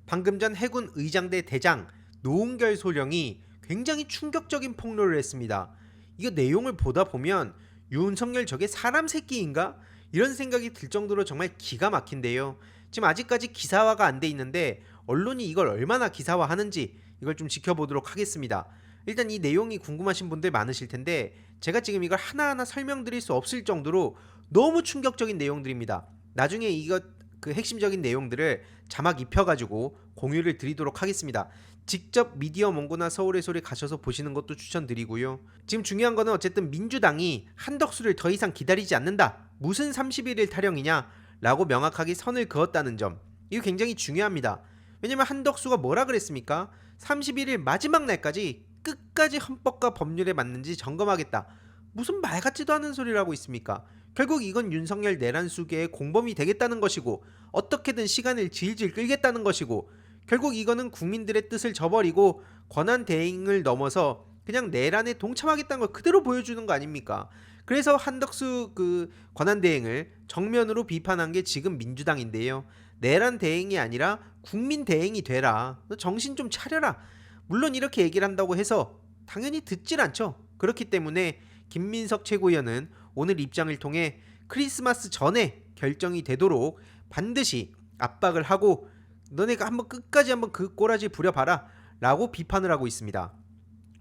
방금 전 해군 의장대 대장 노은결 소령이 굉장히 충격적인 폭로를 했습니다. 이거 내용을 보다 보면 윤석열 저게 사람 새끼인가? 이런 생각이 들 정도로 정말 기가 막힌데요. 지금 아직까지 기사화가 안 돼 있는데 언론이 이걸 얼마나 기사화하는지 이걸 좀 지켜보도록 하겠습니다. 일단 이 내용이 궁금하신 분들 많으실 텐데 제가 지금 이걸 하나하나 설명드릴 수 없을 정도로 너무 충격적인 내용들입니다. 나중에 이것 그 핵심적인 내용들을 자막 입혀가지고 공유를 드리도록 하겠습니다. 직접 미디어 몽고나 서울의 소리 가셔서 보시는 것도 추천드리고요. 지금 중요한 거는 어쨌든 민주당이 한덕수를 더 이상 기다리지 않는다. 무슨 31일 타령이냐 라고 명확하게 선을 그었다는 점, 이거 굉장히 중요합니다. 왜냐면 한덕수가 뭐라 그랬습니까? 31일 마지막 날까지 끝까지 헌법과 법률에 맞는지 점검하겠다. 무슨 말 같지도 않은 소리를 하고 있습니까? 결국 이건 윤석열 내란 수계의 공범이 되겠다는 것이고 어떻게든 시간을 질질 끌겠다는 것이고 결국 이거는 국민들의 뜻을 저버리고 권한 대행을 넘어서 그냥 내란에 동참하겠다는 걸 그대로 보여주는 거 아닙니까? 그래서 한덕수 그 권한 대행을 정면으로 비판한 게 지금 민주당인데요. 내란 대행이 아니라 국민 대행이 되라. 너 정신 좀 차려라. 물론 이렇게 얘기를 한다고 해서 당연히 듣질 않죠. 그렇기 때문에 김민석 최고위원은 오늘 입장을 통해 크리스마스 전에 결정이 되도록 반드시 압박을 하고 너네가 한번 끝까지 한번 그 꼬라지 부려봐라 라고 비판을 하고 있습니다.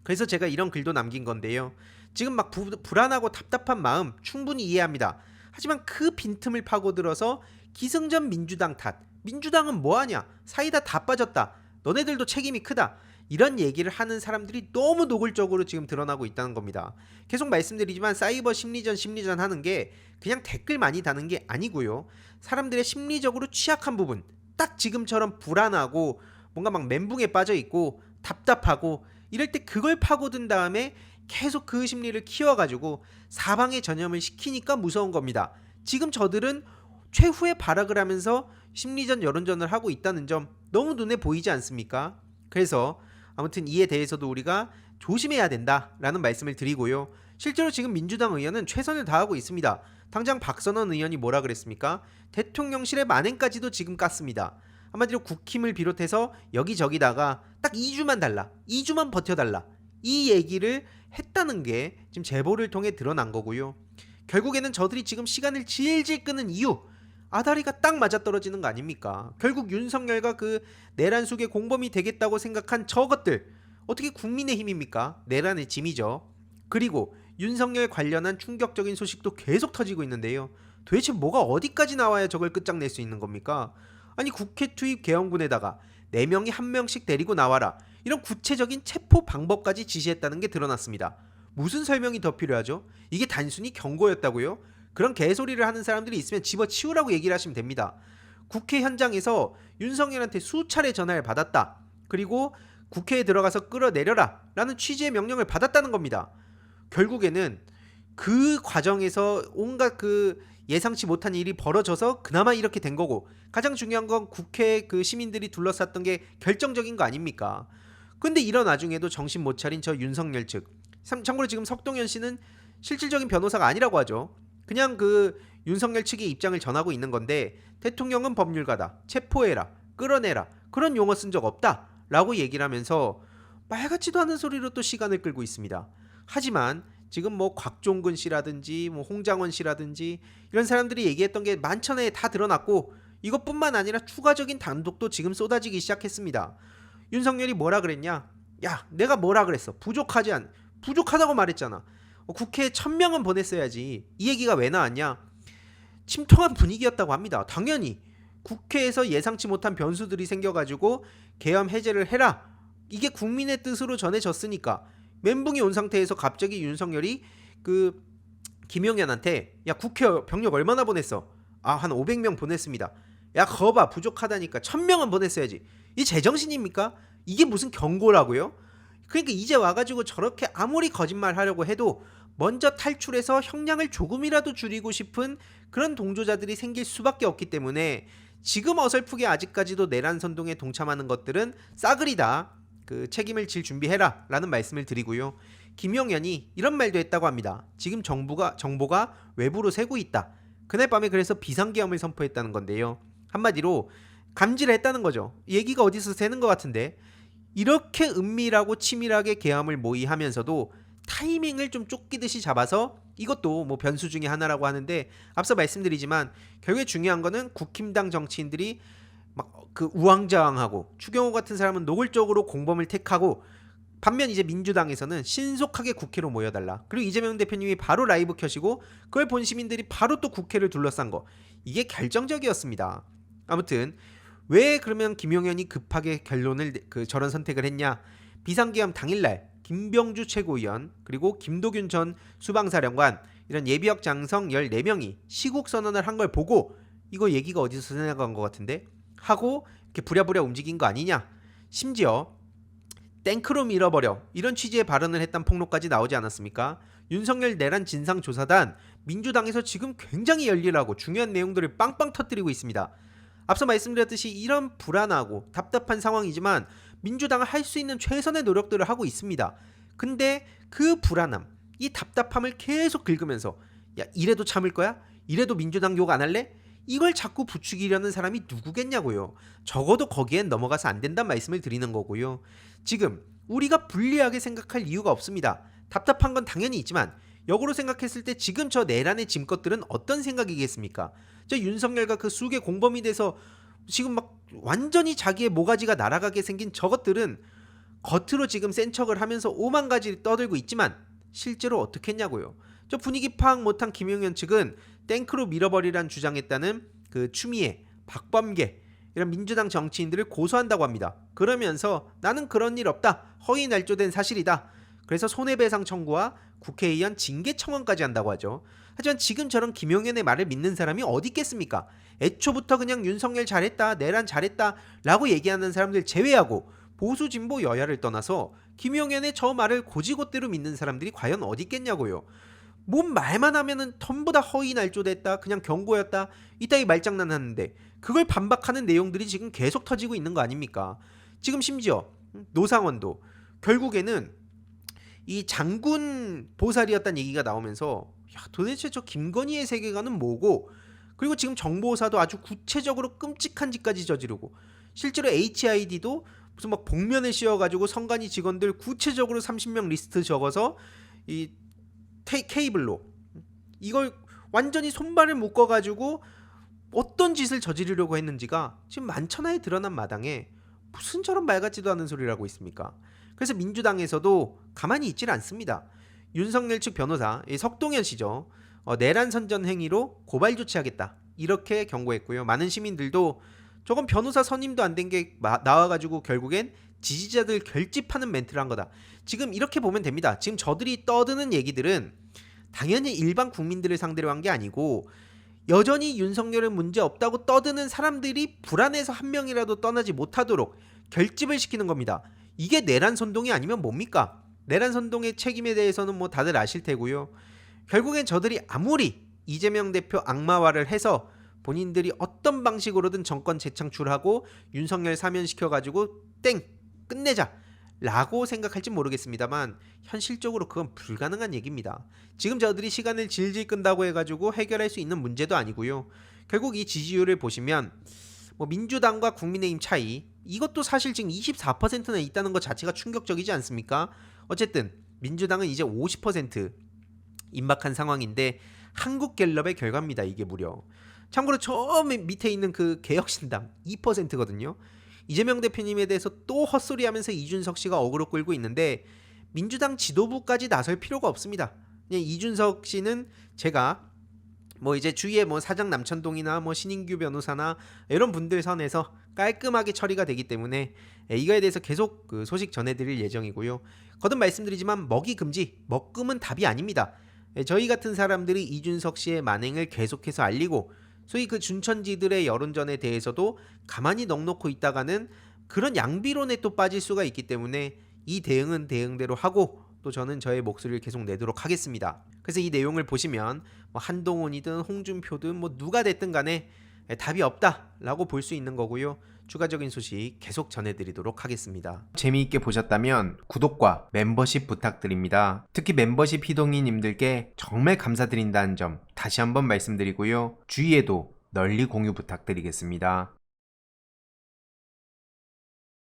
그래서 제가 이런 글도 남긴 건데요. 지금 막 불안하고 답답한 마음 충분히 이해합니다. 하지만 그 빈틈을 파고들어서 기승전 민주당 탓, 민주당은 뭐하냐, 사이다 다 빠졌다, 너네들도 책임이 크다, 이런 얘기를 하는 사람들이 너무 노골적으로 지금 드러나고 있다는 겁니다. 계속 말씀드리지만 사이버 심리전 하는 게 그냥 댓글 많이 다는 게 아니고요. 사람들의 심리적으로 취약한 부분, 딱 지금처럼 불안하고 뭔가 막 멘붕에 빠져 있고 답답하고 이럴 때 그걸 파고든 다음에 계속 그 심리를 키워가지고 사방에 전염을 시키니까 무서운 겁니다. 지금 저들은 최후의 발악을 하면서 심리전 여론전을 하고 있다는 점 너무 눈에 보이지 않습니까? 그래서 아무튼 이에 대해서도 우리가 조심해야 된다라는 말씀을 드리고요. 실제로 지금 민주당 의원은 최선을 다하고 있습니다. 당장 박선원 의원이 뭐라 그랬습니까? 대통령실의 만행까지도 지금 깠습니다. 한마디로 국힘을 비롯해서 여기저기다가 딱 2주만 달라, 2주만 버텨달라, 이 얘기를 했다는 게 지금 제보를 통해 드러난 거고요. 결국에는 저들이 지금 시간을 질질 끄는 이유, 아다리가 딱 맞아떨어지는 거 아닙니까? 결국 윤석열과 그 내란 속의 공범이 되겠다고 생각한 저것들, 어떻게 국민의힘입니까? 내란의 짐이죠. 그리고 윤석열 관련한 충격적인 소식도 계속 터지고 있는데요. 도대체 뭐가 어디까지 나와야 저걸 끝장낼 수 있는 겁니까? 아니 국회 투입 계엄군에다가 4명이 1명씩 데리고 나와라, 이런 구체적인 체포 방법까지 지시했다는 게 드러났습니다. 무슨 설명이 더 필요하죠? 이게 단순히 경고였다고요? 그런 개소리를 하는 사람들이 있으면 집어치우라고 얘기를 하시면 됩니다. 국회 현장에서 윤석열한테 수차례 전화를 받았다, 그리고 국회에 들어가서 끌어내려라 라는 취지의 명령을 받았다는 겁니다. 결국에는 그 과정에서 온갖 그 예상치 못한 일이 벌어져서 그나마 이렇게 된 거고, 가장 중요한 건 국회 그 시민들이 둘러쌌던 게 결정적인 거 아닙니까? 근데 이런 와중에도 정신 못 차린 저 윤석열 측, 참고로 지금 석동현 씨는 실질적인 변호사가 아니라고 하죠. 그냥 그 윤석열 측의 입장을 전하고 있는 건데, 대통령은 법률가다, 체포해라, 끌어내라, 그런 용어 쓴 적 없다 라고 얘기를 하면서 말 같지도 않은 소리로 또 시간을 끌고 있습니다. 하지만 지금 뭐 곽종근 씨라든지 뭐 홍장원 씨라든지 이런 사람들이 얘기했던 게 만천하에 다 드러났고, 이것뿐만 아니라 추가적인 단독도 지금 쏟아지기 시작했습니다. 윤석열이 뭐라 그랬냐? 야, 내가 뭐라 그랬어? 부족하다고 말했잖아. 국회에 1000명은 보냈어야지. 이 얘기가 왜 나왔냐? 침통한 분위기였다고 합니다. 당연히 국회에서 예상치 못한 변수들이 생겨가지고 계엄 해제를 해라, 이게 국민의 뜻으로 전해졌으니까 멘붕이 온 상태에서 갑자기 윤석열이 그 김용현한테 야, 국회 병력 얼마나 보냈어? 아, 한 500명 보냈습니다. 야, 거봐, 부족하다니까 1000명은 보냈어야지. 이 제정신입니까? 이게 무슨 경고라고요? 그러니까 이제 와가지고 저렇게 아무리 거짓말 하려고 해도 먼저 탈출해서 형량을 조금이라도 줄이고 싶은 그런 동조자들이 생길 수밖에 없기 때문에 지금 어설프게 아직까지도 내란 선동에 동참하는 것들은 싸그리다 그 책임을 질 준비해라 라는 말씀을 드리고요. 김용현이 이런 말도 했다고 합니다. 지금 정보가 외부로 새고 있다. 그날 밤에 그래서 비상계엄을 선포했다는 건데요. 한마디로 감지를 했다는 거죠. 얘기가 어디서 새는 것 같은데 이렇게 은밀하고 치밀하게 계엄을 모의하면서도 타이밍을 좀 쫓기듯이 잡아서 이것도 뭐 변수 중에 하나라고 하는데 앞서 말씀드리지만 결국에 중요한 거는 국힘당 정치인들이 막 그 우왕좌왕하고 추경호 같은 사람은 노골적으로 공범을 택하고 반면 이제 민주당에서는 신속하게 국회로 모여달라. 그리고 이재명 대표님이 바로 라이브 켜시고 그걸 본 시민들이 바로 또 국회를 둘러싼 거. 이게 결정적이었습니다. 아무튼 왜 그러면 김용현이 급하게 결론을 저런 선택을 했냐? 비상계엄 당일날 김병주 최고위원 그리고 김도균 전 수방사령관 이런 예비역 장성 14명이 시국 선언을 한 걸 보고 이거 얘기가 어디서 나간 것 같은데 하고 이렇게 부랴부랴 움직인 거 아니냐? 심지어 탱크로 밀어버려 이런 취지의 발언을 했던 폭로까지 나오지 않았습니까? 윤석열 내란 진상조사단 민주당에서 지금 굉장히 열일하고 중요한 내용들을 빵빵 터뜨리고 있습니다. 앞서 말씀드렸듯이 이런 불안하고 답답한 상황이지만 민주당은 할 수 있는 최선의 노력들을 하고 있습니다. 근데 그 불안함, 이 답답함을 계속 긁으면서 야 이래도 참을 거야? 이래도 민주당 욕 안 할래? 이걸 자꾸 부추기려는 사람이 누구겠냐고요. 적어도 거기엔 넘어가서 안 된다는 말씀을 드리는 거고요. 지금 우리가 불리하게 생각할 이유가 없습니다. 답답한 건 당연히 있지만 역으로 생각했을 때 지금 저 내란의 짐것들은 어떤 생각이겠습니까? 저 윤석열과 그 수개 공범이 돼서 지금 막 완전히 자기의 모가지가 날아가게 생긴 저것들은 겉으로 지금 센 척을 하면서 오만 가지 떠들고 있지만 실제로 어떻게 했냐고요. 저 분위기 파악 못한 김용현 측은 탱크로 밀어버리란 주장했다는 그 추미애, 박범계 이런 민주당 정치인들을 고소한다고 합니다. 그러면서 나는 그런 일 없다. 허위 날조된 사실이다. 그래서 손해배상 청구와 국회의원 징계 청원까지 한다고 하죠. 하지만 지금처럼 김용현의 말을 믿는 사람이 어디 있겠습니까? 애초부터 그냥 윤석열 잘했다, 내란 잘했다 라고 얘기하는 사람들 제외하고 보수 진보 여야를 떠나서 김용현의 저 말을 고지고대로 믿는 사람들이 과연 어디 있겠냐고요. 뭔 말만 하면은 전부 다 허위 날조됐다, 그냥 경고였다 이따위 말장난 하는데 그걸 반박하는 내용들이 지금 계속 터지고 있는 거 아닙니까? 지금 심지어 노상원도 결국에는 이 장군 보살이었다는 얘기가 나오면서 야, 도대체 저 김건희의 세계관은 뭐고 그리고 지금 정보사도 아주 구체적으로 끔찍한 짓까지 저지르고 실제로 HID도 무슨 막 복면을 씌워가지고 성관이 직원들 구체적으로 30명 리스트 적어서 이 케이블로 이걸 완전히 손발을 묶어가지고 어떤 짓을 저지르려고 했는지가 지금 만천하에 드러난 마당에 무슨 저런 말 같지도 않은 소리를 하고 있습니까? 그래서 민주당에서도 가만히 있질 않습니다. 윤석열 측 변호사 석동현 씨죠. 내란 선전 행위로 고발 조치하겠다 이렇게 경고했고요. 많은 시민들도 저건 변호사 선임도 안 된 게 나와가지고 결국엔 지지자들 결집하는 멘트를 한 거다. 지금 이렇게 보면 됩니다. 지금 저들이 떠드는 얘기들은 당연히 일반 국민들을 상대로 한 게 아니고 여전히 윤석열은 문제 없다고 떠드는 사람들이 불안해서 한 명이라도 떠나지 못하도록 결집을 시키는 겁니다. 이게 내란 선동이 아니면 뭡니까? 내란 선동의 책임에 대해서는 뭐 다들 아실 테고요. 결국엔 저들이 아무리 이재명 대표 악마화를 해서 본인들이 어떤 방식으로든 정권 재창출하고 윤석열 사면시켜가지고 땡! 끝내자! 라고 생각할지 모르겠습니다만 현실적으로 그건 불가능한 얘기입니다. 지금 저들이 시간을 질질 끈다고 해가지고 해결할 수 있는 문제도 아니고요. 결국 이 지지율을 보시면 뭐 민주당과 국민의힘 차이 이것도 사실 지금 24%나 있다는 것 자체가 충격적이지 않습니까? 어쨌든 민주당은 이제 50% 임박한 상황인데 한국갤럽의 결과입니다. 이게 무려. 참고로 처음 밑에 있는 그 개혁신당 2%거든요. 이재명 대표님에 대해서 또 헛소리하면서 이준석 씨가 어그로 끌고 있는데 민주당 지도부까지 나설 필요가 없습니다. 그냥 이준석 씨는 제가 뭐 이제 주위에 뭐 사장 남천동이나 뭐 신인규 변호사나 이런 분들 선에서 깔끔하게 처리가 되기 때문에 이거에 대해서 계속 그 소식 전해드릴 예정이고요. 거듭 말씀드리지만 먹이 금지, 먹금은 답이 아닙니다. 저희 같은 사람들이 이준석 씨의 만행을 계속해서 알리고 소위 그 준천지들의 여론전에 대해서도 가만히 넋놓고 있다가는 그런 양비론에 또 빠질 수가 있기 때문에 이 대응은 대응대로 하고 또 저는 저의 목소리를 계속 내도록 하겠습니다. 그래서 이 내용을 보시면 뭐 한동훈이든 홍준표든 뭐 누가 됐든 간에 답이 없다라고 볼 수 있는 거고요. 추가적인 소식 계속 전해드리도록 하겠습니다. 재미있게 보셨다면 구독과 멤버십 부탁드립니다. 특히 멤버십 희동이님들께 정말 감사드린다는 점 다시 한번 말씀드리고요. 주위에도 널리 공유 부탁드리겠습니다.